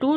2